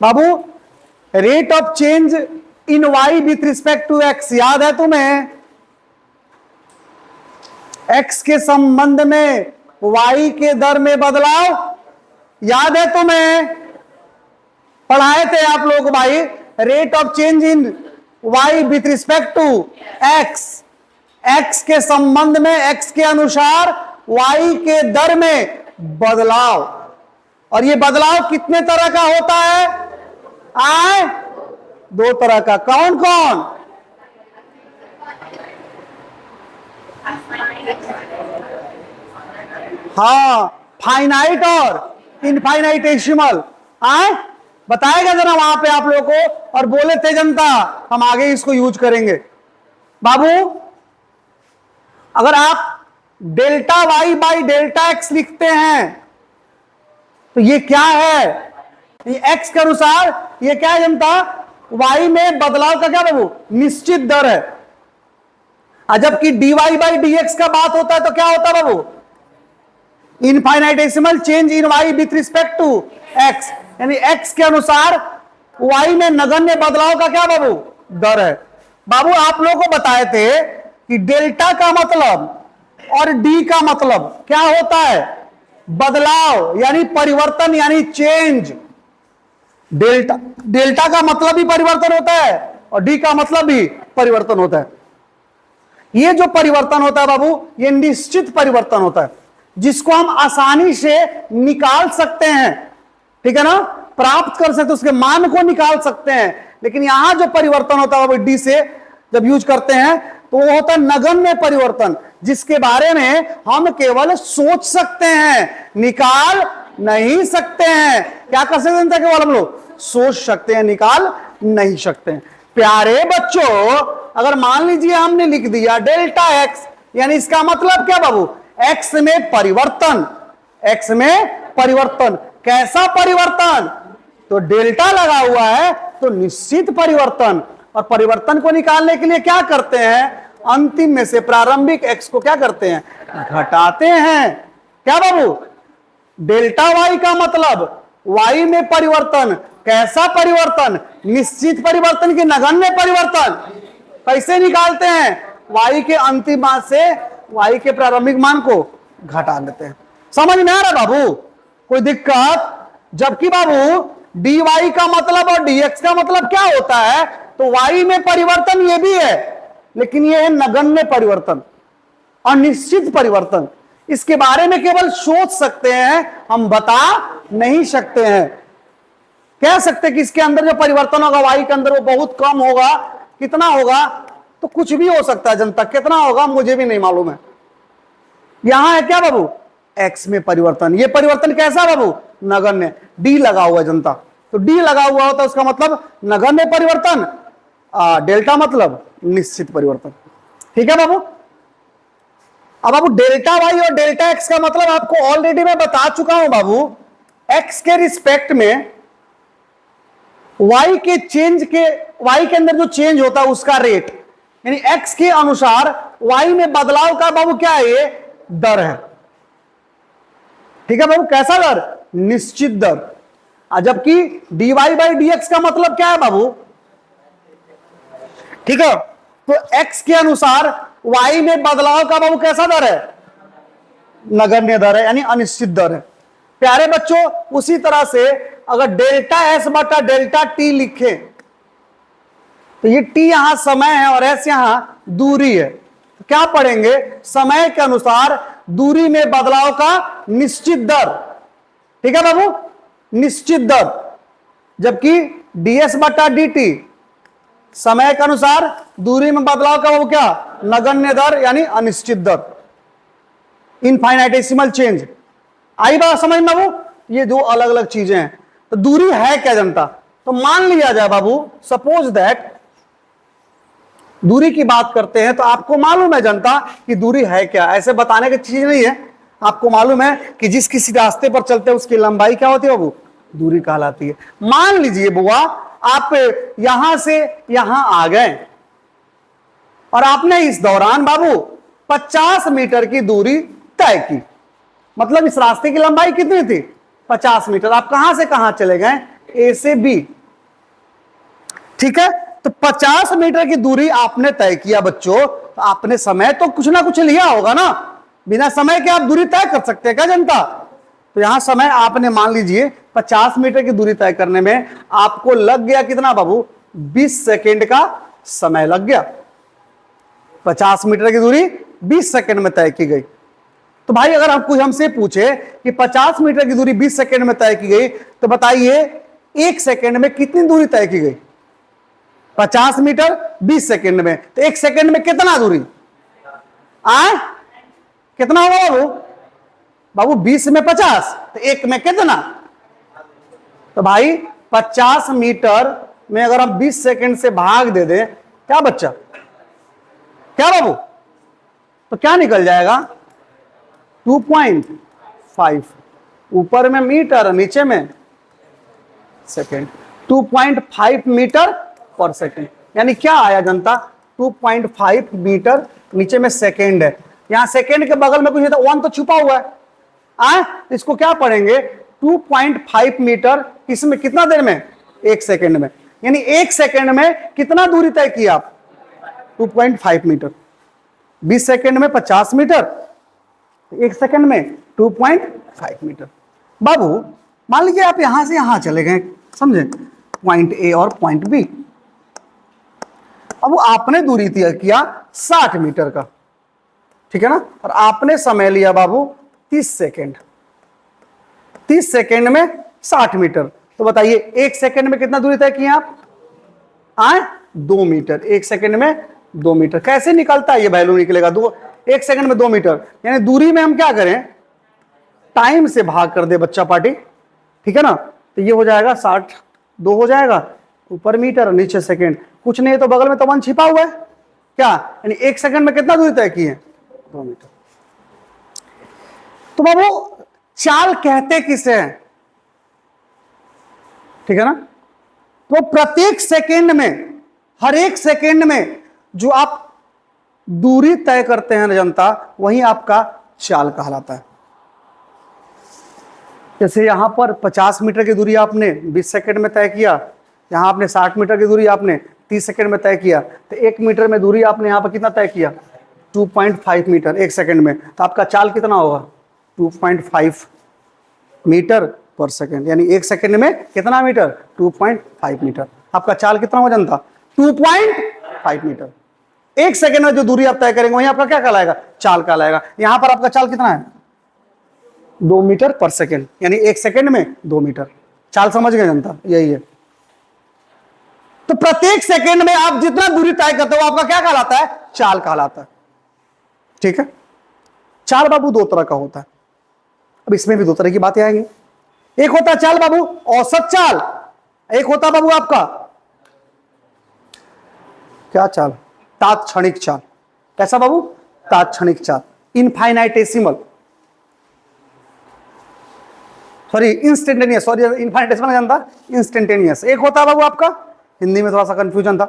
Babu rate of change in Y with respect to x याद है तुम्हें? X के संबंध में वाई के दर में बदलाव याद है तुम्हें? पढ़ाए थे आप लोग भाई। Rate of change in Y with respect to x, x के संबंध में एक्स के अनुसार वाई के दर में बदलाव। और ये बदलाव कितने तरह का होता है? आए दो तरह का। कौन कौन? हाँ, फाइनाइट और इनफाइनाइटेसिमल। आए बताएगा जरा वहां पे आप लोगों को। और बोले थे जनता हम आगे इसको यूज करेंगे। बाबू अगर आप delta y by delta x लिखते हैं तो ये क्या है? ये एक्स के अनुसार ये क्या है जनता? वाई में बदलाव का क्या बाबू? निश्चित दर है। जबकि D Y by D x का बात होता है तो क्या होता है बाबू? Infinitesimal change in Y with respect to X, यानी एक्स के अनुसार वाई में नगण्य बदलाव का क्या बाबू? दर है। बाबू आप लोगों को बताए थे कि डेल्टा का मतलब और डी का मतलब क्या होता है? बदलाव यानी परिवर्तन यानी चेंज। डेल्टा का मतलब भी परिवर्तन होता है और डी का मतलब भी परिवर्तन होता है। ये जो परिवर्तन होता है बाबू ये निश्चित परिवर्तन होता है जिसको हम आसानी से निकाल सकते हैं, ठीक है ना? प्राप्त कर सकते, उसके मान को निकाल सकते हैं। लेकिन यहां जो परिवर्तन होता है बाबू डी से जब यूज करते हैं तो वो होता है नगण्य परिवर्तन, जिसके बारे में हम केवल सोच सकते हैं, निकाल नहीं सकते हैं। क्या कर सकते हैं? केवल हम लोग सोच सकते हैं, निकाल नहीं सकते हैं। प्यारे बच्चों अगर मान लीजिए हमने लिख दिया डेल्टा एक्स, यानी इसका मतलब क्या बाबू? एक्स में परिवर्तन। एक्स में परिवर्तन कैसा परिवर्तन? तो डेल्टा लगा हुआ है तो निश्चित परिवर्तन। और परिवर्तन को निकालने के लिए क्या करते हैं? अंतिम में से प्रारंभिक एक्स को क्या करते हैं? घटाते हैं। क्या बाबू? डेल्टा वाई का मतलब वाई में परिवर्तन। कैसा परिवर्तन? निश्चित परिवर्तन की नगण्य परिवर्तन। कैसे निकालते हैं? वाई के अंतिम मान से वाई के प्रारंभिक मान को घटा देते हैं। समझ में आ रहा बाबू? कोई दिक्कत? जबकि बाबू डी वाई का मतलब और डी एक्स का मतलब क्या होता है? तो वाई में परिवर्तन ये भी है, लेकिन ये है नगण्य परिवर्तन, अनिश्चित परिवर्तन। इसके बारे में केवल सोच सकते हैं, हम बता नहीं सकते हैं। कह सकते कि इसके अंदर जो परिवर्तन होगा वाई के अंदर वो बहुत कम होगा। कितना होगा? तो कुछ भी हो सकता है जनता। कितना होगा मुझे भी नहीं मालूम है। यहां है क्या बाबू? एक्स में परिवर्तन। ये परिवर्तन कैसा बाबू? नगण्य। डी लगा हुआ जनता, तो डी लगा हुआ होता है उसका मतलब नगण्य परिवर्तन, डेल्टा मतलब निश्चित परिवर्तन। ठीक है बाबू? अब बाबू डेल्टा वाई और डेल्टा एक्स का मतलब आपको ऑलरेडी मैं बता चुका हूं बाबू। एक्स के रिस्पेक्ट में वाई के चेंज के, वाई के अंदर जो चेंज होता है उसका रेट, यानी एक्स के अनुसार वाई में बदलाव का बाबू क्या है? ये दर है। ठीक है बाबू? कैसा दर? निश्चित दर। जबकि D Y by D x का मतलब क्या है बाबू? ठीक है, तो एक्स के अनुसार वाई में बदलाव का बाबू कैसा दर है? नगण्य दर है, यानी अनिश्चित दर है। प्यारे बच्चों उसी तरह से अगर डेल्टा एस बटा डेल्टा टी लिखें तो ये टी यहां समय है और एस यहां दूरी है। तो क्या पढ़ेंगे? समय के अनुसार दूरी में बदलाव का निश्चित दर। ठीक है बाबू? निश्चित दर। जबकि डीएस बटा डी समय के अनुसार दूरी में बदलाव का वो क्या? नगण्य दर यानी अनिश्चित दर, इनफाइनाइटेसिमल चेंज। आई बात समझ में बाबू? ये दो अलग अलग चीजें हैं। तो दूरी है क्या जनता? तो मान लिया जाए बाबू, सपोज दैट दूरी की बात करते हैं तो आपको मालूम है जनता कि दूरी है क्या। ऐसे बताने की चीज नहीं है, आपको मालूम है कि जिस किसी रास्ते पर चलते हैं उसकी लंबाई क्या होती है बाबू? दूरी कहलाती है। मान लीजिए बुआ आप यहां से यहां आ गए और आपने इस दौरान बाबू 50 मीटर की दूरी तय की। मतलब इस रास्ते की लंबाई कितनी थी? 50 मीटर। आप कहां से कहां चले गए? ए से बी, ठीक है। तो 50 मीटर की दूरी आपने तय किया बच्चों, तो आपने समय तो कुछ ना कुछ लिया होगा ना, बिना समय के आप दूरी तय कर सकते हैं क्या जनता? तो यहां समय आपने मान लीजिए 50 मीटर की दूरी तय करने में आपको लग गया कितना बाबू? 20 सेकेंड का समय लग गया। 50 मीटर की दूरी 20 सेकेंड में तय की गई। तो भाई अगर आप कुछ हमसे पूछे कि 50 मीटर की दूरी 20 सेकेंड में तय की गई, तो बताइए 1 सेकेंड में कितनी दूरी तय की गई? 50 मीटर 20 सेकेंड में, तो 1 सेकेंड में कितना दूरी आए? कितना होगा बाबू? बाबू 20 में 50, तो 1 में कितना? तो भाई 50 मीटर में अगर हम 20 सेकेंड से भाग दे दें, क्या बच्चा? क्या बाबू? तो क्या निकल जाएगा? 2.5। ऊपर में मीटर, नीचे में सेकेंड। 2.5 मीटर पर सेकेंड, यानी क्या आया जनता? 2.5 मीटर, नीचे में सेकेंड है। यहां सेकेंड के बगल में कुछ नहीं था, 1 तो छुपा हुआ है। इसको क्या पढ़ेंगे? 2.5 मीटर, इसमें कितना देर में? 1 सेकेंड में। यानी 1 सेकेंड में कितना दूरी तय किया आप? 2.5 मीटर। 20 सेकेंड में 50 मीटर, 1 सेकेंड में 2.5 मीटर। बाबू मान लीजिए आप यहां से यहां चले गए, समझे, पॉइंट ए और पॉइंट बी। अब आपने दूरी तय किया 60 मीटर का, ठीक है ना, और आपने समय लिया बाबू 30 सेकेंड। 30 सेकेंड में 60 मीटर, तो बताइए 1 सेकेंड में कितना दूरी तय किए आप? 2 मीटर। 1 सेकेंड में 2 मीटर। कैसे निकलता है ये वैल्यू? निकलेगा 1 सेकेंड में 2 मीटर, यानी दूरी में हम क्या करें? टाइम से भाग कर दे बच्चा पार्टी, ठीक है ना। तो ये हो जाएगा 60, 2 हो जाएगा, ऊपर मीटर और नीचे सेकेंड। कुछ नहीं है तो बगल में तो 1 छिपा हुआ है, क्या? यानी 1 सेकेंड में कितना दूरी तय की है? 2 मीटर। तो बाबू चाल कहते किसे हैं? ठीक है ना। तो प्रत्येक सेकेंड में, हर एक सेकेंड में जो आप दूरी तय करते हैं जनता, वही आपका चाल कहलाता है। जैसे यहां पर 50 मीटर की दूरी आपने 20 सेकेंड में तय किया, यहां आपने 60 मीटर की दूरी आपने 30 सेकेंड में तय किया, तो 1 मीटर में दूरी आपने यहां पर कितना तय किया? 2.5 मीटर 1 सेकेंड में। तो आपका चाल कितना होगा? 2.5 मीटर पर सेकेंड, यानी 1 सेकेंड में कितना मीटर? 2.5 मीटर। आपका चाल कितना हो जनता? 2.5 मीटर। 1 सेकेंड में जो दूरी आप तय करेंगे वही आपका क्या कहलाएगा? चाल कहलाएगा। यहां पर आपका चाल कितना है? 2 मीटर पर सेकेंड, यानी 1 सेकेंड में 2 मीटर। चाल समझ गए जनता? यही है। तो प्रत्येक सेकेंड में आप जितना दूरी तय करते हो आपका क्या कहलाता है? चाल कहलाता है, ठीक है। चाल बाबू 2 तरह का होता है। अब इसमें भी 2 तरह की बातें आएंगी। एक होता है चाल बाबू औसत चाल, एक होता बाबू आपका क्या चाल? तात्क्षणिक चाल। कैसा बाबू? तात्क्षणिक चाल, infinitesimal, sorry instantaneous, sorry infinitesimal जानता, इंस्टेंटेनियस। एक होता है बाबू आपका, हिंदी में थोड़ा सा कंफ्यूजन था,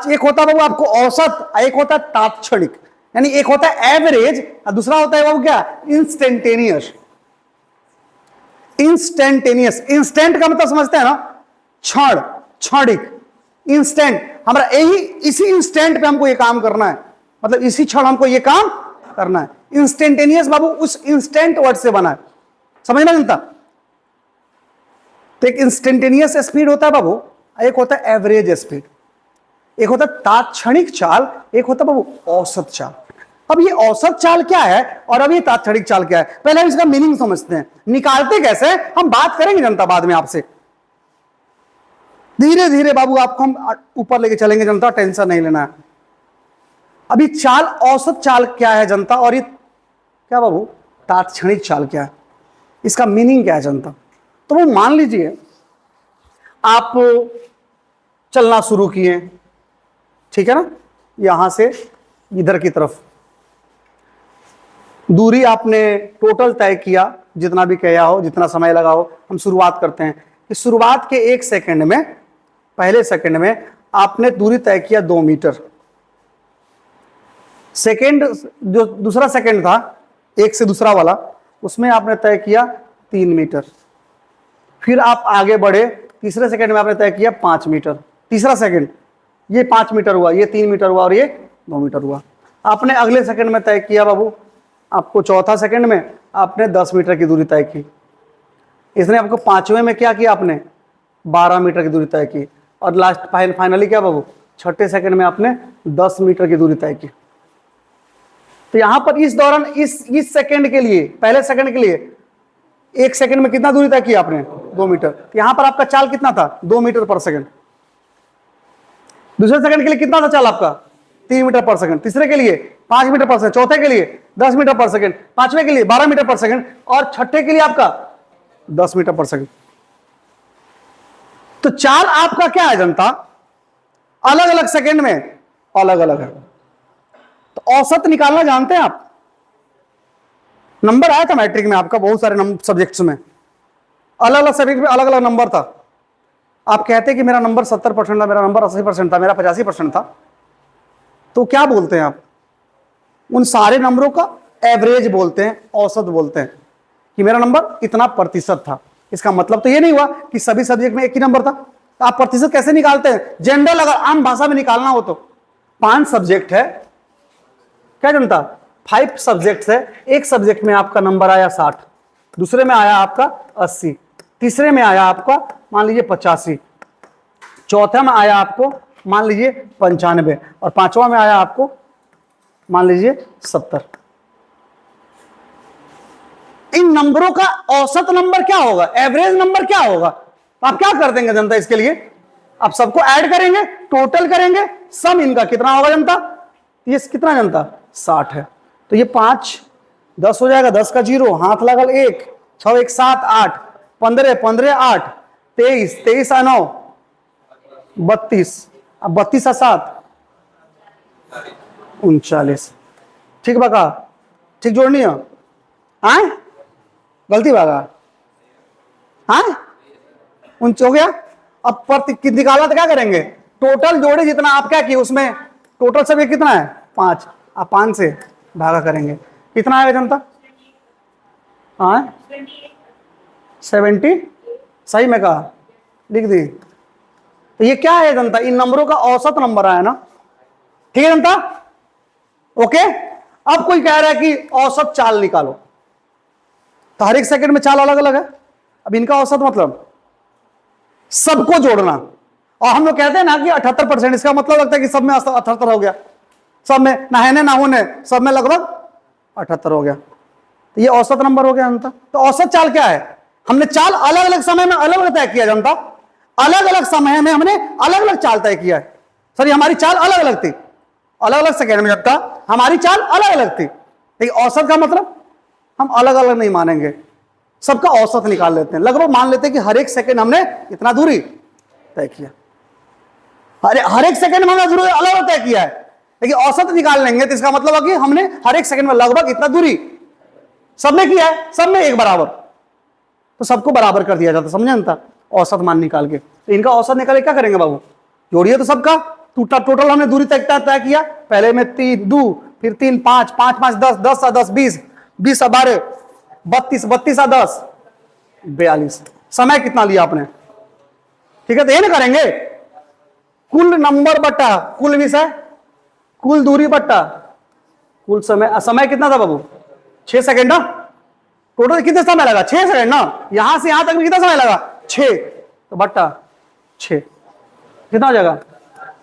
एक होता है बाबू आपको औसत, एक होता है तात्क्षणिक, यानी एक होता है एवरेज और दूसरा होता है बाबू क्या? इंस्टेंटेनियस। इंस्टेंटेनियस, इंस्टेंट का मतलब समझते हैं ना, क्षण, क्षणिक। इंस्टेंट, हमारा यही इसी इंस्टेंट पे हमको ये काम करना है, मतलब इसी क्षण हमको ये काम करना है। इंस्टेंटेनियस बाबू उस इंस्टेंट वर्ड से बना है, समझ में जनता। तो एक इंस्टेंटेनियस स्पीड होता है बाबू, एक होता है एवरेज स्पीड, एक होता है तात्क्षणिक चाल, एक होता है बाबू औसत चाल। अब ये औसत चाल क्या है और अब ये तात्क्षणिक चाल क्या है, पहले हम इसका मीनिंग समझते हैं। निकालते कैसे हम बात करेंगे जनता बाद में आपसे, धीरे धीरे बाबू आपको हम ऊपर लेके चलेंगे जनता, टेंशन नहीं लेना है। अभी चाल, औसत चाल क्या है जनता, और ये क्या बाबू तात्क्षणिक चाल क्या है, इसका मीनिंग क्या है जनता। तो वो मान लीजिए आप चलना शुरू किए, ठीक है ना, यहां से इधर की तरफ दूरी आपने टोटल तय किया, जितना भी किया हो, जितना समय लगा हो। हम शुरुआत करते हैं कि शुरुआत के 1 सेकंड में, पहले सेकंड में आपने दूरी तय किया 2 मीटर। सेकंड जो दूसरा सेकंड था, एक से दूसरा वाला, उसमें आपने तय किया 3 मीटर। फिर आप आगे बढ़े तीसरे सेकंड में आपने तय किया 5 मीटर, तीसरा सेकंड ये 5 मीटर हुआ, ये 3 मीटर हुआ और ये 2 मीटर हुआ। आपने अगले सेकंड में तय किया बाबू, आपको चौथा सेकंड में आपने 10 मीटर की दूरी तय की। इसने आपको पांचवें में क्या किया, आपने 12 मीटर की दूरी तय की। और लास्ट फाइनली क्या बाबू, छठे सेकंड में आपने 10 मीटर की दूरी तय की। तो यहां पर इस दौरान इस सेकंड के लिए, पहले सेकंड के लिए एक सेकंड में कितना दूरी तय की आपने, 2 मीटर। तो यहां पर आपका चाल कितना था, 2 मीटर पर सेकंड। दूसरे सेकंड के लिए कितना था चाल आपका, 3 मीटर पर सेकंड। तीसरे के लिए 5 मीटर पर सेकंड, चौथे के लिए 10 मीटर पर सेकंड, पांचवें के लिए 12 मीटर पर सेकंड और छठे के लिए आपका 10 मीटर पर सेकंड। तो चाल आपका क्या है जनता, अलग अलग सेकंड में अलग अलग है। तो औसत निकालना जानते हैं आप, नंबर आया था मैट्रिक में आपका बहुत सारे सब्जेक्ट्स में, अलग अलग सब्जेक्ट में अलग अलग नंबर था। आप कहते कि मेरा नंबर 70% था, मेरा नंबर 80% था, मेरा 85% था, तो क्या बोलते हैं आप, उन सारे नंबरों का एवरेज बोलते हैं, औसत बोलते हैं कि मेरा नंबर इतना प्रतिशत था। इसका मतलब तो ये नहीं हुआ कि सभी सब्जेक्ट में एक ही नंबर था। तो आप प्रतिशत कैसे निकालते हैं, जनरल अगर आम भाषा में निकालना हो तो 5 सब्जेक्ट है, क्या जनता 5 सब्जेक्ट्स है, एक सब्जेक्ट में आपका नंबर आया 60, दूसरे में आया आपका 80, तीसरे में आया आपका मान लीजिए 85, चौथे में आया आपको मान लीजिए 95 और पांचवा में आया आपको मान लीजिए 70। इन नंबरों का औसत नंबर क्या होगा, एवरेज नंबर क्या होगा, तो आप क्या कर देंगे जनता, इसके लिए आप सबको ऐड करेंगे, टोटल करेंगे, सम इनका कितना होगा जनता, ये कितना जनता 60 है। तो ये 5 10 हो जाएगा, 10 का 0 हाथ लगल 1, 6 1 7 8, 15 15 8, 23 23 9 32, अब 32 7 39, ठीक बका, ठीक जोड़नी है, आए गलती भागा, हाँ हो गया। अब प्रति निकाला तो क्या करेंगे, टोटल जोड़े जितना आप क्या किए उसमें टोटल सब कितना है 5, आप 5 से भागा करेंगे, कितना आएगा जनता, हाँ 70, सही में कहा, लिख दी। तो ये क्या है जनता, इन नंबरों का औसत नंबर आया ना, ठीक है जनता, ओके। अब कोई कह रहा है कि औसत चाल निकालो, तो हर एक सेकंड में चाल अलग अलग है। अब इनका औसत मतलब सबको जोड़ना, और हम लोग कहते हैं ना कि 78%, इसका मतलब लगता है कि सब में 78 हो गया, सब में नहाने नहाने सब में लगभग 78 हो गया, तो ये औसत नंबर हो गया जनता। तो औसत चाल क्या है, हमने चाल अलग अलग समय में अलग अलग तय किया जनता, अलग अलग समय में हमने अलग अलग चाल तय किया है। सर हमारी चाल अलग अलग थी, अलग अलग सेकंड में जनता हमारी चाल अलग अलग थी, लेकिन औसत का मतलब हम अलग अलग नहीं मानेंगे, सबका औसत निकाल लेते हैं, लगभग मान लेते हैं कि हर एक सेकंड हमने इतना दूरी तय किया, हर एक सेकंड में हमने दूरी अलग अलग तय किया है, लेकिन औसत निकाल लेंगे तो इसका मतलब है कि हमने हर एक सेकंड में लगभग इतना दूरी सबने किया है, सब में एक बराबर, तो सबको बराबर कर दिया जाता, समझे ना, औसत मान निकाल के। तो इनका औसत निकाल के क्या करेंगे बाबू, जोड़िए तो सबका टोटल हमने दूरी तय किया, पहले में 3 2 फिर 3 5 5 5 10 10 10 20 20 12 32 32 10 42, समय कितना लिया आपने, ठीक है। तो ये ना करेंगे कुल नंबर बट्टा कुल विषय, कुल दूरी बट्टा कुल समय, समय कितना था बाबू 6 सेकंड ना, टोटल कितना समय लगा 6 सेकंड ना, यहां से यहां तक में कितना समय लगा 6, तो बट्टा 6 कितना हो जाएगा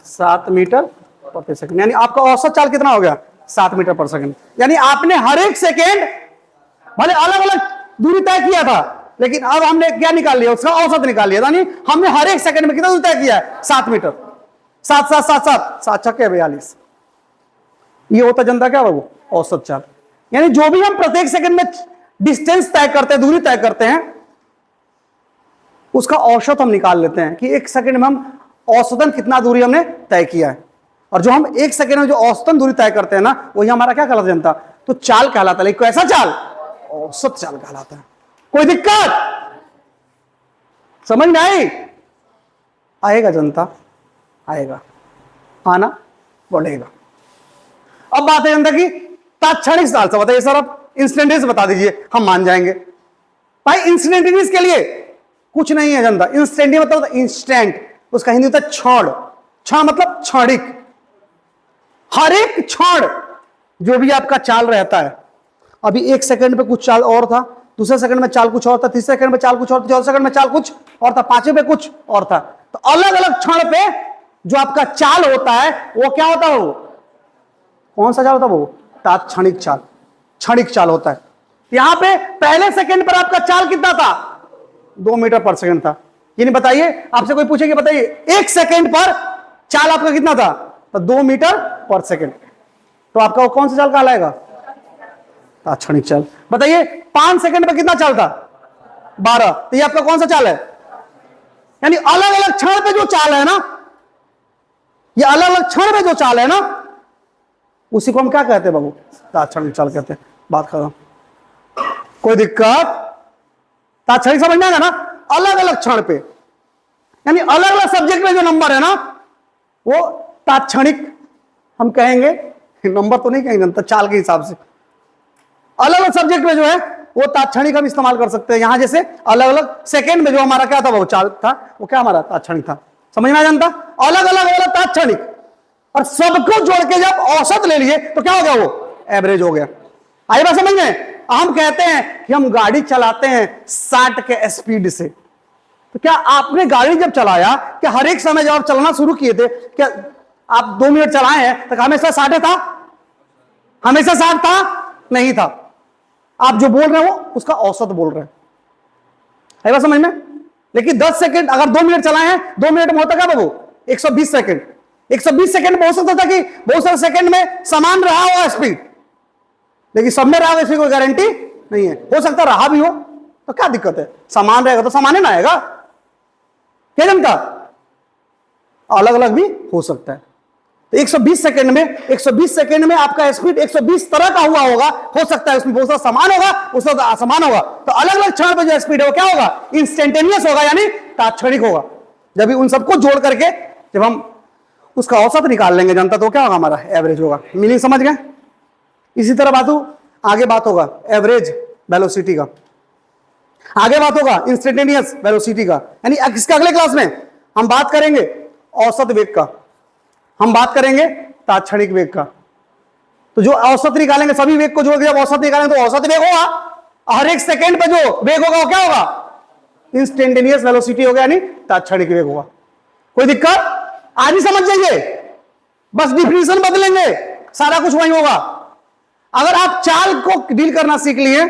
7 मीटर प्रति सेकंड, यानी आपका औसत चाल कितना हो गया 7 मीटर पर सेकंड। यानी आपने हर एक सेकंड भले अलग अलग दूरी तय किया था, लेकिन अब हमने क्या निकाल लिया, उसका औसत निकाल लिया, यानी हमने हर एक सेकंड में कितना दूरी तय किया है 7 मीटर, 7 7 7 7 7 छक्के 42, ये होता जनता क्या बाबू औसत चाल। यानी जो भी हम प्रत्येक सेकंड में डिस्टेंस तय करते हैं, दूरी तय करते हैं, उसका औसत हम निकाल लेते हैं कि एक सेकंड में हम औसतन कितना दूरी हमने तय किया है, और जो हम एक सेकंड में जो औसतन दूरी तय करते हैं ना, वही हमारा क्या कहलाता है जनता, तो चाल कहलाता है। लेकिन कैसा चाल, औसत चाल कहलाता है। कोई दिक्कत समझ में आई, आएगा जनता, आएगा, आना बढ़ेगा। अब बात है जनता की तात्क्षणिक चाल से बताइए सर, आप इंस्टेंटेनियस बता दीजिए, हम मान जाएंगे। भाई इंस्टेंटेनियस के लिए कुछ नहीं है जनता। इंस्टेंट मतलब इंस्टेंट, उसका हिंदी होता है क्षण। क्षण मतलब क्षणिक। हर एक क्षण जो भी आपका चाल रहता है, अभी 1 सेकंड पे कुछ चाल और था, दूसरे सेकंड में चाल कुछ और था, तीसरे सेकंड में चाल कुछ और था, चौथे सेकंड में चाल कुछ और था, पांचवें पे कुछ और था। तो अलग अलग क्षण पे जो आपका चाल होता है वो क्या होता है? वो कौन सा चाल होता है? वो तात्क्षणिक चाल, क्षणिक चाल होता है। यहां पे पहले सेकंड पर आपका चाल कितना था? 2 मीटर पर सेकंड था। ये नहीं बताइए, आपसे कोई पूछेगा बताइए 1 सेकंड पर चाल आपका कितना था? तो 2 मीटर पर सेकंड। तो आपका वो कौन सा चाल कहलाएगा? तात्क्षणिक चाल। बताइए 5 सेकंड पर कितना चाल था? 12। तो ये आपका कौन सा चाल है? यानी अलग अलग क्षण पे जो चाल है ना, ये अलग अलग क्षण पे जो चाल है ना, उसी को हम क्या कहते हैं बाबू? तात्क्षणिक चाल कहते हैं। बात कर रहा हूं, कोई दिक्कत? तात्क्षणिक समझ में आएगा ना? अलग अलग क्षण पे, यानी अलग अलग सब्जेक्ट में जो नंबर है ना, वो तात्क्षणिक हम कहेंगे। नंबर तो नहीं कहेंगे, तो चाल के हिसाब से अलग अलग सब्जेक्ट में जो है वो तात्क्षणिक हम इस्तेमाल कर सकते हैं। यहां जैसे अलग अलग सेकंड में जो हमारा क्या था? वो चाल था, वो क्या हमारा? तात्क्षणिक था। समझ में आ जानता? अलग अलग अलग तात्क्षणिक, और सबको जोड़ के जब औसत ले लिए तो क्या हो गया? वो एवरेज हो गया। आई बात समझ में? हम कहते हैं कि हम गाड़ी चलाते हैं 60 के स्पीड से, तो क्या आपने गाड़ी जब चलाया, क्या हर एक समय जब आप चलना शुरू किए थे, क्या आप 2 मिनट चलाए हैं तो हमेशा 60 था? हमेशा 60 था? नहीं था। आप जो बोल रहे हो उसका औसत बोल रहे हैं। है बात समझ में? लेकिन 10 सेकंड अगर 2 मिनट चलाए हैं, 2 मिनट में होता क्या बाबू? 120 सेकंड। 120 सेकंड में हो सकता था कि बहुत सारे सेकंड में समान रहा हुआ स्पीड, लेकिन सब में रहा हो ऐसी कोई गारंटी नहीं है। हो सकता रहा भी हो, तो क्या दिक्कत है? समान रहेगा तो समान ही ना आएगा। क्या जनता? अलग अलग भी हो सकता है। तो 120 सेकंड में, 120 सेकंड में आपका स्पीड 120 तरह का हुआ होगा। हो सकता है उसमें बहुत सा समान होगा, उसमें असमान होगा। तो अलग अलग क्षण पे जो स्पीड है वो क्या होगा? इंस्टेंटेनियस होगा, यानी तात्क्षणिक होगा। जब उन सबको जोड़ करके जब हम उसका औसत निकाल लेंगे जनता, तो क्या होगा? हमारा एवरेज होगा। मीनिंग समझ गए? इसी तरह आगे बात होगा एवरेज वेलोसिटी का, आगे बात होगा इंस्टेंटेनियस वेलोसिटी का। यानी इसके अगले क्लास में हम बात करेंगे औसत वेग का, हम बात करेंगे तात्क्षणिक वेग का। तो जो औसत निकालेंगे, सभी वेग को जोड़ के जब औसत निकालेंगे तो औसत वेग होगा। हर एक सेकंड पे जो वेग होगा वो क्या होगा? इंस्टेंटेनियस वेलोसिटी होगा, यानी तात्क्षणिक वेग होगा। कोई दिक्कत? आज ही समझ जाइए, बस डिफिनेशन बदलेंगे, सारा कुछ वही होगा। अगर आप चाल को डील करना सीख लिए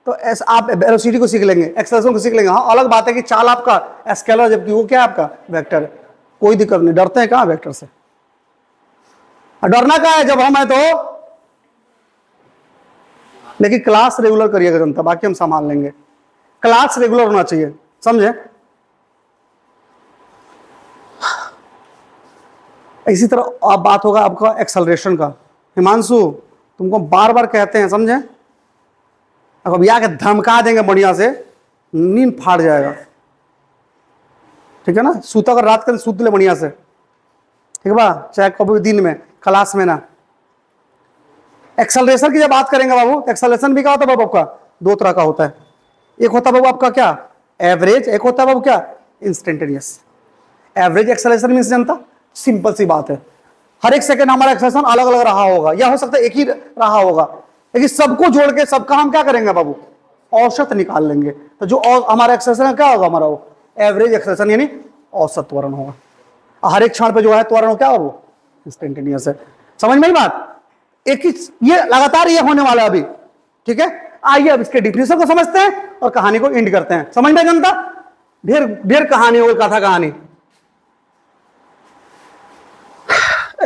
तो आप वेलोसिटी को सीख लेंगे, एक्सेलरेशन को सीख लेंगे। हाँ, अलग बात है कि चाल आपका स्केलर, जबकि वो क्या है आपका? वेक्टर। कोई दिक्कत नहीं, डरते हैं कहां वेक्टर से? डरना क्या है जब हम है तो। लेकिन क्लास रेगुलर करिएगा जनता, बाकी हम संभाल लेंगे। क्लास रेगुलर होना चाहिए, समझे? इसी तरह अब बात होगा आपका एक्सेलरेशन का। हिमांशु तुमको बार बार कहते हैं, समझे? अब या के धमका देंगे बढ़िया से, नींद फाड़ जाएगा। ठीक है ना? सूता कर रात के सूत ले बढ़िया से, ठीक है बा? चाहे कभी दिन में, क्लास में ना। एक्सेलरेशन की जब बात करेंगे बाबू, एक्सेलरेशन भी क्या होता है बाबू? आपका 2 तरह का होता है। एक होता है बाबू आपका क्या? एवरेज। एक होता है बाबू क्या? इंस्टेंटेनियस। एवरेज एक्सेलरेशन मींस जनता, सिंपल सी बात है, हर एक सेकंड हमारा एक्सेलरेशन अलग अलग रहा होगा, या हो सकता है एक ही रहा होगा, लेकिन सबको जोड़ के सबका हम क्या करेंगे बाबू? औसत निकाल लेंगे। तो जो हमारा एक्सेलरेशन क्या होगा? हमारा वो एवरेज एक्सेलरेशन, यानी औसत त्वरण होगा। हर एक क्षण पे जो है त्वरण क्या होगा? वो इंस्टेंटेनियस है। समझ में बात? एक ही ये लगातार ये होने वाला है अभी। ठीक है, आइए अब इसके डिफिनेशन को समझते हैं और कहानी को एंड करते हैं। समझ में जनता? ढेर ढेर कहानी होगी, कथा कहानी।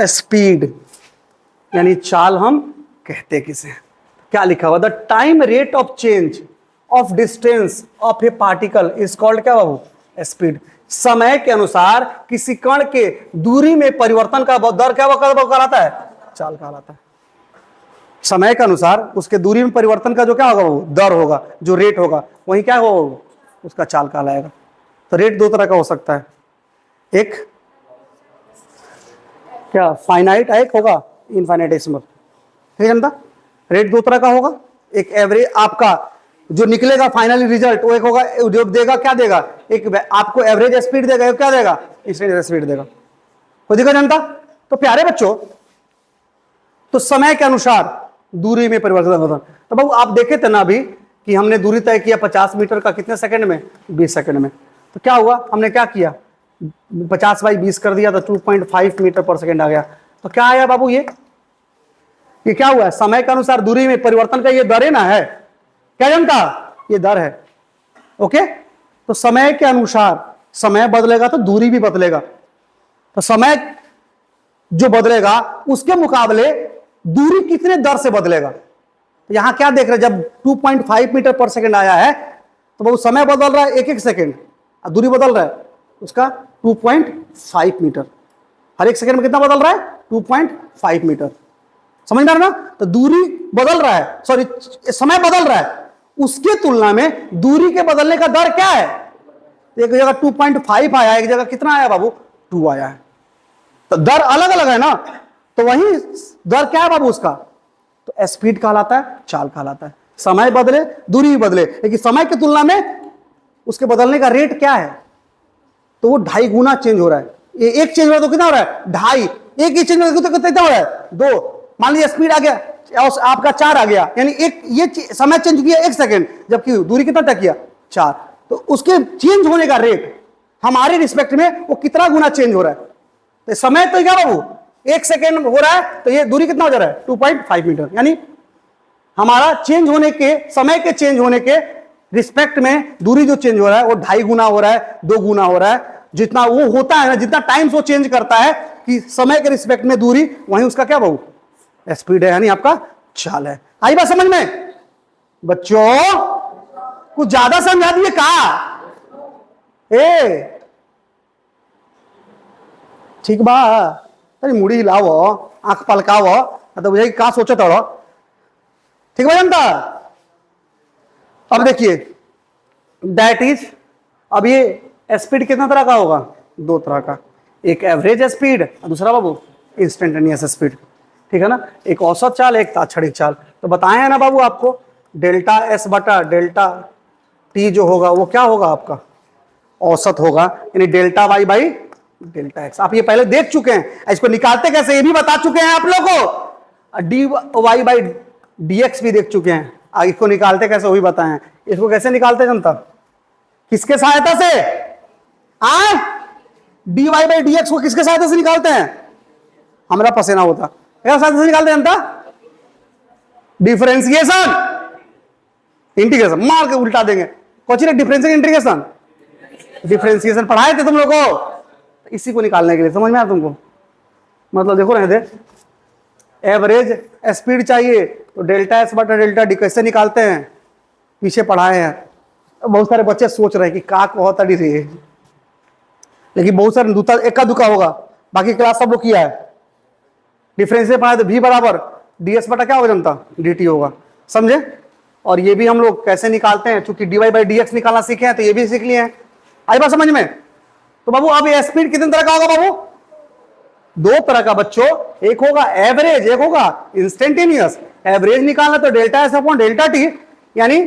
स्पीड यानी चाल हम कहते किसे? क्या लिखा हुआ? The time rate of change of distance of A particle is called क्या बाबू? स्पीड। समय के अनुसार किसी कण के दूरी में परिवर्तन का दर क्या कहलाता है? चाल कहलाता है। समय के अनुसार उसके दूरी में परिवर्तन का जो क्या होगा? वो दर होगा, जो रेट होगा, वही क्या होगा? उसका चाल कहलाएगा। तो रेट 2 तरह का हो सकता है, एक क्या फाइनाइट, एक होगा इनफाइनाइटेसिमल। ठीक है जनता? रेट 2 तरह का होगा, एक एवरेज आपका जो निकलेगा फाइनली रिजल्ट वो एक होगा, जो देगा क्या देगा, एक आपको एवरेज स्पीड देगा, क्या देगा, इंस्टेंटेनियस स्पीड देगा। कोई दिक्कत जनता? तो प्यारे बच्चों, तो समय के अनुसार दूरी में परिवर्तन होता। तो बाबू आप देखे थे ना अभी कि हमने दूरी तय किया 50 मीटर का कितने सेकंड में, 20 सेकंड में। तो क्या हुआ, हमने क्या किया, 50/20 कर दिया तो 2.5 मीटर पर सेकंड आ गया। तो क्या आया बाबू, ये क्या हुआ, समय के अनुसार दूरी में परिवर्तन का ये दर है ना, है क्या जनता, ये दर है। ओके, तो समय के अनुसार समय बदलेगा तो दूरी भी बदलेगा। तो समय जो बदलेगा उसके मुकाबले दूरी कितने दर से बदलेगा। तो यहां क्या देख रहे हैं, जब 2.5 मीटर पर सेकंड आया है तो वो समय बदल रहा है 1-1 सेकंड, और दूरी बदल रहा है उसका 2.5 मीटर। हर एक सेकंड में कितना बदल रहा है, 2.5 मीटर। समझ में आ रहा ना? तो दूरी बदल रहा है, सॉरी समय बदल रहा है, उसके तुलना में दूरी के बदलने का दर क्या है। एक जगह 2.5 आया, एक जगह कितना आया बाबू, 2 आया है। तो दर अलग अलग है ना, तो वही दर क्या है बाबू उसका, तो स्पीड कहलाता है, चाल कहलाता है। समय बदले दूरी भी बदले, लेकिन समय की तुलना में उसके बदलने का रेट क्या है, तो वो 2.5 गुना चेंज हो रहा है। एक चेंज हो रहा है तो कितना हो रहा है, 2.5, एक ही चेंज हो रहा है तो कितना हो रहा है, 2। मान लीजिए स्पीड आ गया आपका 4 आ गया, यानी एक ये समय चेंज किया 1 सेकंड, जबकि दूरी कितना तय किया, 4। तो उसके चेंज होने का रेट हमारे रिस्पेक्ट में वो कितना गुना चेंज हो रहा है। तो समय तो क्या बाबू 1 सेकंड हो रहा है, तो ये दूरी कितना हो जा रहा है, 2.5 मीटर। यानी हमारा चेंज होने के, समय के चेंज होने के रिस्पेक्ट में दूरी जो चेंज हो रहा है वो 2.5 गुना हो रहा है, 2 गुना हो रहा है। जितना वो होता है ना, जितना टाइम वो चेंज करता है कि समय के रिस्पेक्ट में दूरी, वहीं उसका क्या बाबू, स्पीड है, यानी आपका चाल है। आई बात समझ में बच्चों? कुछ ज्यादा समझा दिए कहा, ठीक बा, अरे मुड़ी हिलाओ, आंख पलकाओ, तो बुझे कहा सोचो तो, ठीक है जनता। अब देखिए दैट इज, अब ये स्पीड कितना तरह का होगा, 2 तरह का, एक एवरेज स्पीड और दूसरा बाबू इंस्टेंटेनियस स्पीड, ठीक है ना। एक औसत चाल, एक तात्क्षणिक चाल। तो बताए हैं ना बाबू आपको, डेल्टा एस बटा डेल्टा टी जो होगा वो क्या होगा आपका, औसत होगा, यानी delta y by delta x. आप ये पहले देख चुके हैं, इसको निकालते कैसे ये भी बता चुके हैं आप लोगों को, d Y by D x भी देख चुके हैं, इसको निकालते कैसे वो भी बताएं। इसको कैसे निकालते जनता, किसके सहायता से, d Y by D x को किसके सहायता से निकालते हैं, हमारा पसीना होता, क्या सहायता से निकालते हैं जनता, डिफरेंशिएशन इंटीग्रेशन, मार के उल्टा देंगे, कुछ नहीं, डिफरेंशिएशन इंटीग्रेशन, डिफरेंशिएशन पढ़ाए थे तुम लोगों को, इसी को निकालने के लिए, समझ में आया तुमको। मतलब देखो ना, एवरेज स्पीड चाहिए तो डेल्टा एस बटा डेल्टा डी कैसे निकालते हैं, पीछे पढ़ाए हैं। बहुत सारे बच्चे सोच रहे हैं कि का कहता डी रही है, लेकिन बहुत सारे दूता इक्का दुक्का होगा, बाकी क्लास सब लोग किया है। डिफरेंशियल पढ़ाए तो भी बराबर डी एस बटा क्या होगा जनता, डी टी होगा, समझे। और ये भी हम लोग कैसे निकालते हैं, चूंकि d Y by D x निकालना सीखे हैं तो ये भी सीख लिए हैं। आई बात समझ में। तो बाबू अब ये स्पीड कितने तरह का होगा बाबू, 2 तरह का बच्चों, एक होगा एवरेज, एक होगा इंस्टेंटेनियस। एवरेज निकालना तो delta S upon delta T, यानी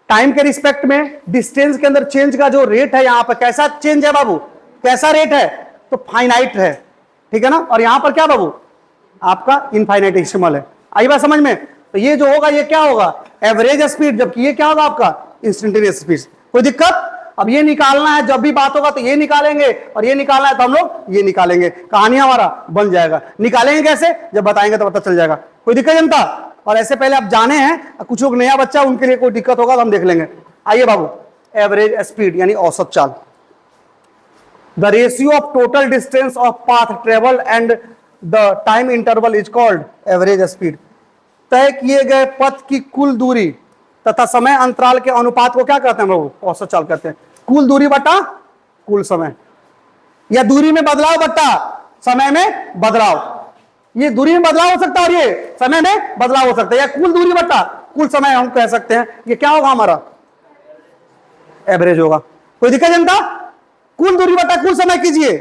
टाइम के रिस्पेक्ट में डिस्टेंस के अंदर चेंज का जो रेट है, यहां पर कैसा चेंज है बाबू, कैसा रेट है, तो फाइनाइट है, ठीक है ना। और यहां पर क्या बाबू, आपका इनफाइनाइटेसिमल है। आई बात समझ में। तो ये जो होगा ये क्या होगा, एवरेज स्पीड, जबकि ये क्या होगा आपका इंस्टेंटेनियस स्पीड। कोई दिक्कत। अब ये निकालना है, जब भी बात होगा तो ये निकालेंगे, और ये निकालना है तो हम लोग ये निकालेंगे, कहानी हमारा बन जाएगा। निकालेंगे कैसे, जब बताएंगे तो पता चल जाएगा। कोई दिक्कत जनता। और ऐसे पहले आप जाने हैं, कुछ लोग नया बच्चा, उनके लिए कोई दिक्कत होगा तो हम देख लेंगे। आइए बाबू, एवरेज स्पीड यानी औसत चाल, the ratio of total distance of path travel and the time interval is called average speed. तय किए गए पथ की कुल दूरी तथा समय अंतराल के अनुपात को क्या कहते हैं बाबू, औसत चाल कहते हैं। कुल दूरी बटा कुल समय, या दूरी में बदलाव बटा समय में बदलाव। ये दूरी में बदलाव हो सकता है और ये समय में बदलाव हो सकता है, या कुल दूरी बटा कुल समय हम कह सकते हैं। ये क्या होगा हमारा, एवरेज होगा। कोई दिक्कत जनता। कुल दूरी बटा कुल समय कीजिए,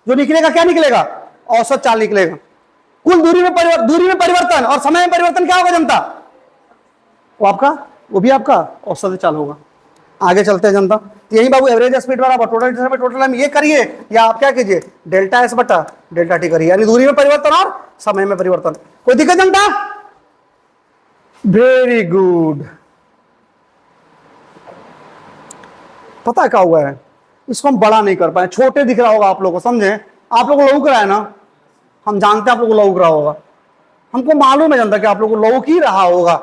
जो निकलेगा क्या निकलेगा, औसत चाल निकलेगा। कुल दूरी में परिवर्तन और समय में परिवर्तन क्या होगा जनता, वो आपका वो भी आपका औसत चाल होगा। आगे चलते हैं जनता, तो यही बाबू एवरेज स्पीड वाला टोटल समय टोटल टाइम ये करिए, या आप क्या कीजिए डेल्टा एस बटा डेल्टा टी करिए, यानी दूरी में परिवर्तन और समय में परिवर्तन। कोई दिक्कत जनता? Very good. पता है क्या हुआ है, इसको हम बड़ा नहीं कर पाए, छोटे दिख रहा होगा आप लोगों को, समझे? आप लोगों को लौक रहा है ना, हम जानते हैं आप लोगों को लौक रहा होगा, हमको मालूम है जनता कि आप लोगों को लौक ही रहा होगा,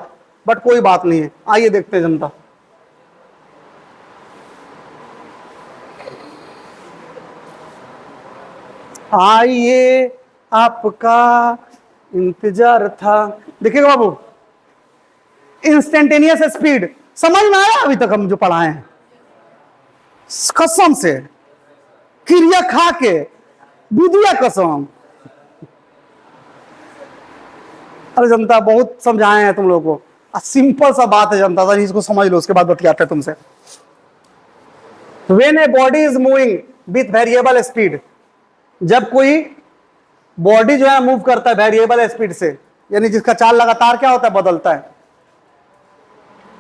बट कोई बात नहीं है। आइए देखते हैं जनता, आइए आपका इंतजार था। देखिएगा बाबू, इंस्टेंटेनियस स्पीड समझ में आया अभी तक हम जो पढ़ाए हैं? कसम से क्रिया खा के विधिया कसम। अरे जनता बहुत समझाए हैं तुम लोगों को, सिंपल सा बात है जनता, इसको समझ लो, उसके बाद बतियाते हैं तुमसे। When a body is moving with variable speed, जब कोई बॉडी जो है मूव करता है वेरिएबल स्पीड से, यानी जिसका चाल लगातार क्या होता है, बदलता है।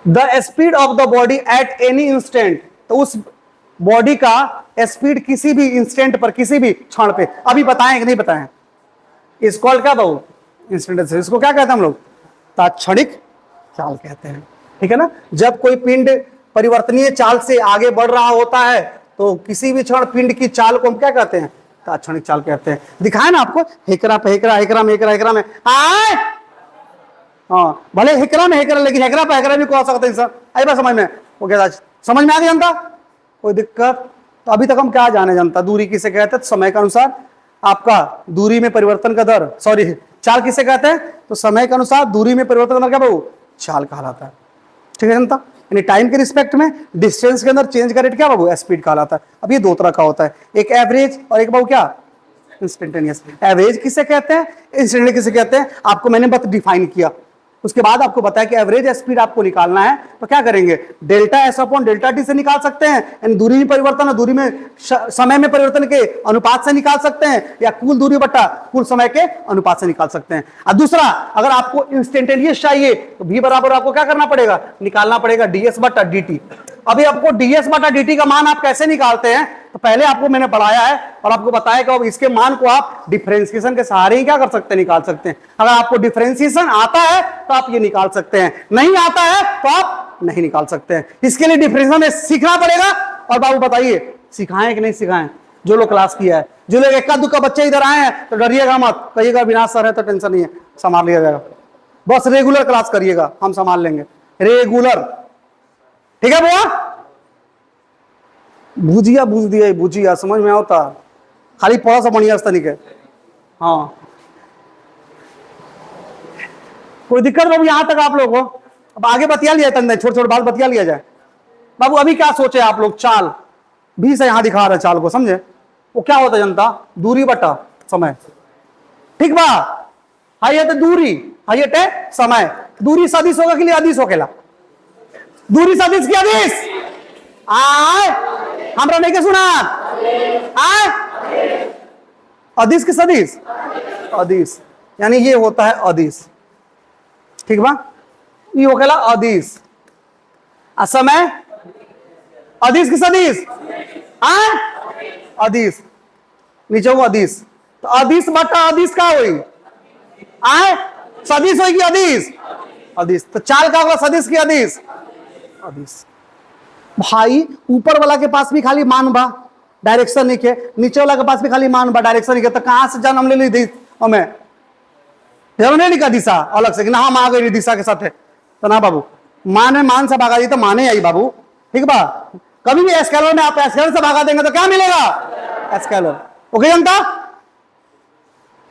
The speed of the body at any instant, तो उस बॉडी का स्पीड किसी भी इंस्टेंट पर, किसी भी क्षण पे, अभी बताएं कि नहीं बताएं, इस कॉल क्या बहु इंस्टेंट, इसको क्या कहते हैं हम लोग? तात्क्षणिक चाल कहते हैं, ठीक है ना। जब कोई पिंड परिवर्तनीय चाल से आगे बढ़ रहा होता है तो किसी भी क्षण पिंड की चाल को हम क्या कहते हैं? तात्क्षणिक चाल कहते हैं। दिखाए ना आपको, हेकरा पे हेकरा, हेकरा में हेकरा, हेकरा में आए, हाँ भले हेकरा में हेकरा, लेकिन हेकरा पे हेकरा भी कह सकते हैं सर। आई बात समझ में? वो क्या समझ में आ गई जनता? कोई दिक्कत? तो अभी तक हम क्या जाने जनता, दूरी किसे कहते हैं? तो समय के अनुसार आपका दूरी में परिवर्तन का दर, सॉरी चाल किसे कहते हैं? तो समय के अनुसार दूरी में परिवर्तन का दर क्या बाबू? चाल कहलाता है, ठीक है जनता। यानी टाइम के रिस्पेक्ट में डिस्टेंस के अंदर चेंज का रेट क्या बाबू? स्पीड कहलाता है। अब ये दो तरह का होता है, एक एवरेज और एक बाबू क्या? इंस्टेंटेनियस। एवरेज किसे कहते हैं, इंस्टेंटेनियस किसे कहते हैं, आपको मैंने बस डिफाइन किया। उसके बाद आपको बताया कि एवरेज स्पीड आपको निकालना है, तो क्या करेंगे? Delta S upon delta T से निकाल सकते हैं, यानी दूरी में परिवर्तन और दूरी में समय में परिवर्तन के अनुपात से निकाल सकते हैं, या कुल दूरी बटा कुल समय के अनुपात से निकाल सकते हैं। और दूसरा, अगर आपको इंस्टेंटेनियस चाहिए तो भी बराबर आपको क्या करना पड़ेगा? निकालना पड़ेगा डीएस बटा डीटी। अभी आपको डीएस बटा डीटी का मान आप कैसे निकालते हैं? तो पहले आपको मैंने पढ़ाया है और आपको बताया कि अब इसके मान को आप डिफरेंशिएशन के सहारे ही क्या कर सकते हैं? निकाल सकते हैं। अगर आपको डिफरेंशिएशन आता है तो आप ये निकाल सकते हैं, नहीं आता है तो आप नहीं निकाल सकते हैं। इसके लिए डिफरेंशिएशन सीखना पड़ेगा। और बाबू बताइए, सिखाएं कि नहीं सिखाएं? जो लोग क्लास किया है, जो लोग इक्का दुक्का बच्चे इधर आए हैं तो डरिएगा मत, कहिएगा विनाश सर है तो टेंशन नहीं है, संभाल लिया जाएगा। बस रेगुलर क्लास करिएगा, हम संभाल लेंगे, रेगुलर, ठीक है बुआ? भुजिया भूज दिया, भुजिया समझ में आता, खाली पढ़ा सा बढ़िया तरीके। हाँ कोई दिक्कत बाबू यहां तक आप लोग को? अब आगे बतिया लिया तंदे, छोटे छोटे बात बतिया लिया जाए। बाबू अभी क्या सोचे आप लोग? चाल भी से यहां दिखा रहे चाल को, समझे? वो क्या होता है जनता? दूरी बटा समय, ठीक बा? हाई है दूरी, हाई है समय। दूरी सदिश होगा कि लिए अदिश होकेला? दूरी सदिश की अदिश आए, हमरा नहीं के सुना आए, अदिश की सदिश अदिश, यानी ये होता है अदिश, ठीक बा? ये होकेला अदिश। समय अदिश की सदिश आए, अदिश नीचे हो अदिश, तो अदिश बटा अदिश का हुई आए, सदिश होगी अदिश, अदिश। तो चाल का होगा सदिश की अदिश, अदिश। भाई ऊपर वाला के पास भी खाली मान बा, डायरेक्शन नहीं के, नीचे वाला के पास भी खाली मान बा, डायरेक्शन नहीं के, तो कहां से जन्म ले ली दी हमें? जन्म ले ली का दिशा अलग से कि ना हम आ गई दिशा के साथ है? तो ना बाबू, मान से भागा दी तो माने आई बाबू, ठीक बा? कभी भी एस्केलर में आप एस्केलर से भागा देंगे तो क्या मिलेगा? एस्केलर। ओके जनता?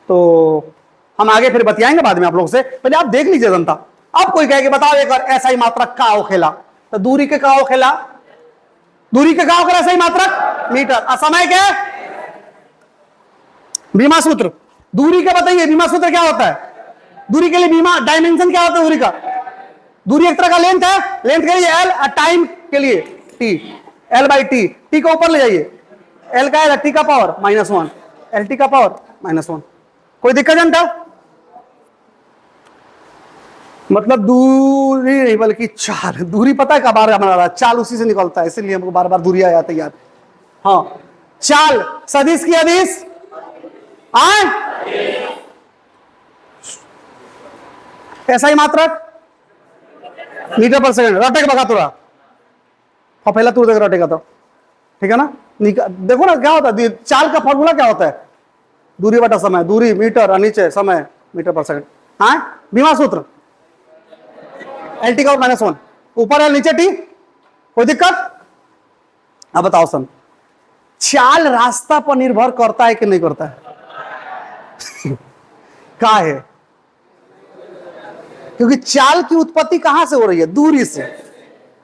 तो हम आगे फिर बतियाएंगे बाद में आप लोग से, पहले आप देख लीजिए जनता। अब कोई कहे कि बताओ एक ऐसा ही मात्रक का हो खेला, तो दूरी के का हो खेला, दूरी के का हो खेला सही मात्रक मीटर, असमय के बीमा सूत्र। दूरी के बताइए बीमा सूत्र क्या होता है? दूरी के लिए बीमा डायमेंशन क्या होता है? दूरी का, दूरी एक तरह का लेंथ है, लेंथ के लिए एल, टाइम के लिए T, L by T. T को ऊपर ले जाइए, एल का है टी का पावर -1, एल टी का पावर -1। कोई दिक्कत जनता? मतलब दूरी नहीं बल्कि चाल, दूरी पता है कब बार हमारा चाल उसी से निकलता है, इसलिए हमको बार बार दूरी आ जाती है यार। हाँ, चाल सदिश की अदिश ऐसा ही मात्रक मीटर पर सेकंड रटे के बगा तुरा पहला तू देख रटे का तो ठीक है ना। देखो ना क्या होता है, चाल का फॉर्मूला क्या होता है, दूरी बटा समय, दूरी मीटर और नीचे समय मीटर पर सेकंड। हाँ, बीमा सूत्र एल टी का -1 ऊपर एल नीचे टी, कोई दिक्कत। अब बताओ सन, चाल रास्ता पर निर्भर करता है कि नहीं करता है क्या है, क्योंकि चाल की उत्पत्ति कहां से हो रही है, दूरी से,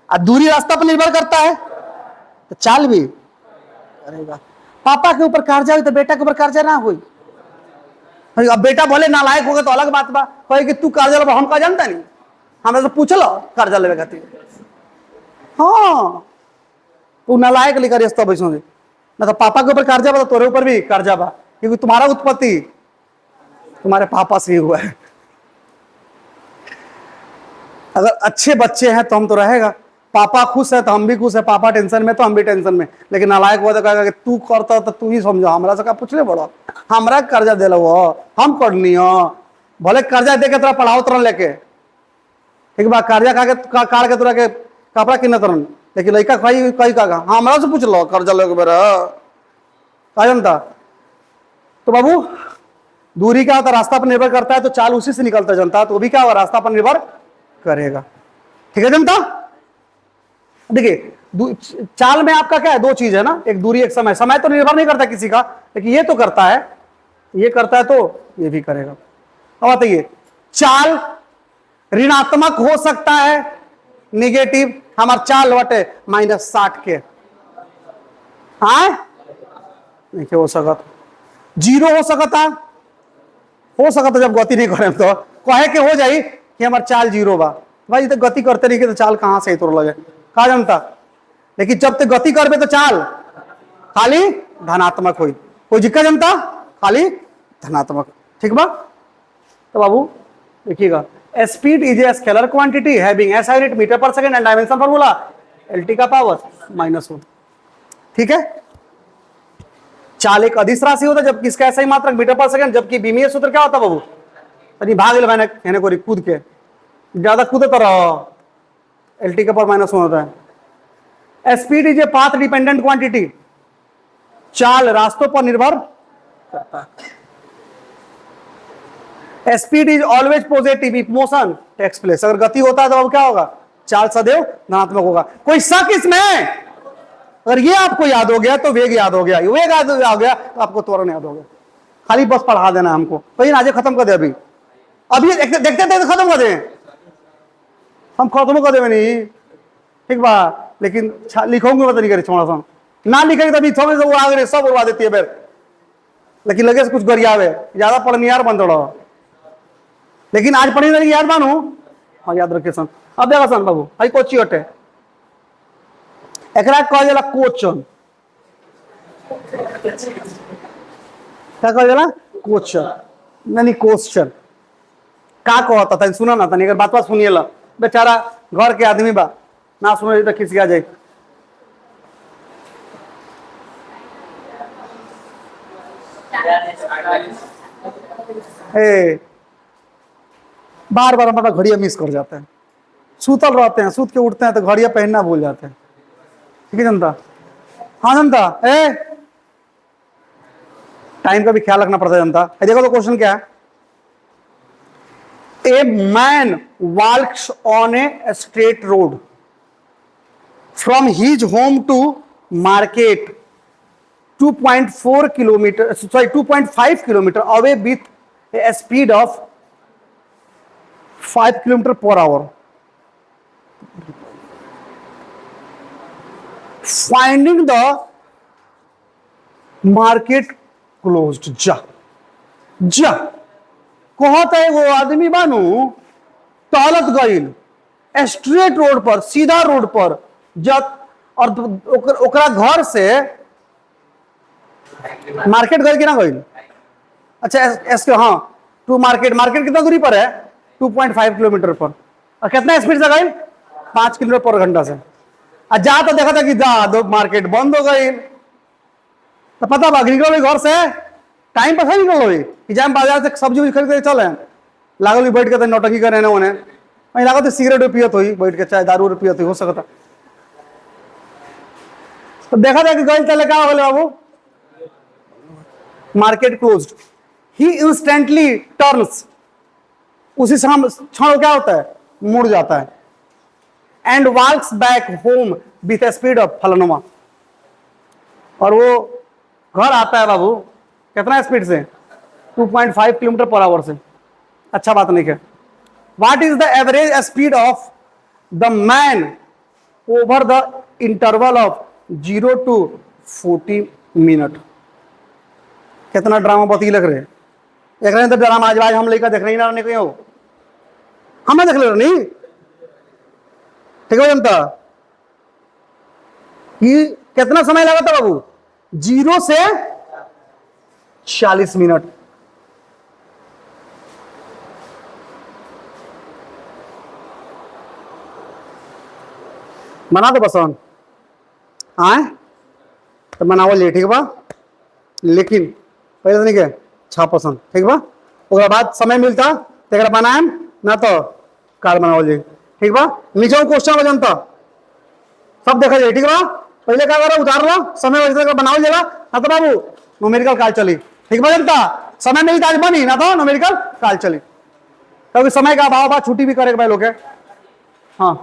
और दूरी रास्ता पर निर्भर करता है तो चाल भी करेगा। पापा के ऊपर कर्जा हुई तो बेटा के ऊपर कर्जा ना हुई। अब बेटा भले नालायक हो गए तो अलग बात बा, कहे कि तू कर्जा लो, हम का जानता नहीं, हमें तो पूछ लो कर्जा लेवे खातिर। हाँ, तू नालायक लेकर रिश्ता बैसोगे ना, तो पापा के ऊपर कर्जा बा तो तोरे ऊपर भी कर्जा बा, क्योंकि तुम्हारा उत्पत्ति तुम्हारे पापा से ही हुआ है। अगर अच्छे बच्चे हैं तो हम तो रहेगा, पापा खुश है तो हम भी खुश है, पापा टेंशन में तो हम भी टेंशन में। लेकिन नालायक हुआ तो कहेगा कि तू करता तो तू ही समझो, हमरा से का पूछले बड़ो, हमरा कर्जा दे लो हम करनी हो, भले कर्जा दे के तोरा पढ़ाओ तरन लेके, ठीक बा, कर्जा खा के काट के तोरा के कपड़ा किन तरन, लेकिन लड़का खाई कही का हमरा से पूछ लो कर्जा लेके बेरा का जनता। तो बाबू दूरी क्या होता है, रास्ता पर निर्भर करता है, तो चाल उसी से निकलता है जनता, तो वो भी क्या होगा, रास्ता पर निर्भर करेगा। ठीक है जनता। देखिए चाल में आपका क्या है, दो चीज है ना, एक दूरी एक समय। समय तो निर्भर नहीं करता किसी का, लेकिन ये तो करता है, ये करता है तो ये भी करेगा। अब बताइए, चाल ऋणात्मक हो सकता है, निगेटिव, हमारा चाल बटे -60 के, हाँ नहीं हो सकता, 0 हो सकता जब गति नहीं करें तो कहे के हो जाई कि हमार चाल 0 बा, भाई तो गति करते नहीं तो चाल कहां से तोड़ लगे का जनता। लेकिन जब तक गति करबे तो चाल खाली धनात्मक हुई, कोई जिक्का जनता, खाली धनात्मक, ठीक बा। तो बाबू देखिएगा, speed is a scalar quantity having as unit metre per second and dimension formula LT का पावर -1। ठीक है, चाल एक अदिश राशि होता है, जबकि इसका ऐसा ही मात्रक मीटर पर सेकंड, जबकि बीमीय सूत्र क्या होता है बाबू, तनी भाग ले मैंने कहने को कूद के, ज्यादा कूदे तो रहो, एलटी का पावर -1 होता है। Speed is a path dependent quantity, चाल रास्तों पर निर्भर करता है। Speed is always positive if motion takes place, अगर गति होता है तो अब क्या होगा, चाल सदैव धनात्मक होगा। कोई शक इसमें, अगर ये आपको याद हो गया तो वेग याद हो गया, वेग याद हो गया तो आपको त्वरण याद हो गया। खाली बस पढ़ा देना हमको, तो ये आज खत्म कर दे, अभी अभी देखते थे तो खत्म कर दे, हम खत्म कर देवे नहीं, ठीक बा। लेकिन लिखोगे मत नहीं करी छोड़ा सा, ना लिखेंगे तभी समझ वो आगे सब उड़वा देती है बेर, लेकिन लगे से कुछ गरियावे, ज्यादा पढ़नियार बन थोड़ा, लेकिन आज पढ़ी नहीं याद मानू, हाँ याद रखे सन। अब देखा सन बाबू, हई कोची हटे, एकरा कह जाला क्वेश्चन, क्या कह जाला क्वेश्चन, नहीं क्वेश्चन का कहता था, सुना ना तनी, अगर बात बात सुनिए ला, बेचारा घर के आदमी बा, ना सुने तो खिसिया जाए। बार बार हमारा घड़िया मिस कर जाते हैं, सूतल रहते हैं, सूत के उठते हैं तो घड़िया पहनना भूल जाते हैं, ठीक है जनता। हाँ जनता, टाइम का भी ख्याल रखना पड़ता है जनता। देखो तो क्वेश्चन क्या है, a man walks on a straight road from his home to market 2.4 kilometre, sorry 2.5 kilometre away with a speed of 5 kilometre per hour, finding the market closed. जा कहता है वो आदमी बानू टहलत गईल स्ट्रेट रोड पर, सीधा रोड पर, जब और ओकरा घर से मार्केट गई कि ना गईल, अच्छा हाँ टू मार्केट, मार्केट कितना दूरी पर है, 2.5 किलोमीटर पर। और कितना स्पीड से गई 5 किलोमीटर पर घंटा से। और जा तो देखा था कि जा दो मार्केट बंद हो गई, तो पता बा निकलो घर से टाइम पर निकल लो कि जाए बाजार से सब्जी खरीद के चले, लागल भी बैठ के नौटंकी करे ना उन्हें वहीं लागत सिगरेट पियत हुई बैठ के, चाहे दारू पियत हुई हो सकता। तो देखा था कि गई चले क्या बोले बाबू, market closed. He instantly turns, उसी क्षण क्या होता है मुड़ जाता है, and walks back home with speed of फलनुमा, और वो घर आता है बाबू कितना स्पीड से 2.5 किलोमीटर पर आवर से। अच्छा बात नहीं है। What is the average speed of the man over the interval of 0 to 40 minute. कितना ड्रामा बती लग रहे एक रहे तो ड्रामा आज हम लेकर देख रहे ना कहीं हो, हमें देख ले नहीं ठीक है जनता। कि कितना समय लगा था बाबू 0 से 40 मिनट। बना दो पसंद आए तो बनाओ ले ठीक बा, लेकिन पहले तो नहीं के छा पसंद ठीक बा, उसके बाद समय मिलता तो बनाए ना तो कार बनाओ ले ठीक बा। नीचे क्वेश्चन हो जनता सब देखा जाए ठीक बा, पहले क्या करो उतार लो समय वजह बनाओ जगह ना तो बाबू न्यूमेरिकल काल चली ठीक बा जनता। समय मिलता आज बनी ना तो न्यूमेरिकल काल चली, क्योंकि समय का अभाव छुट्टी भी करेगा भाई लोग। हाँ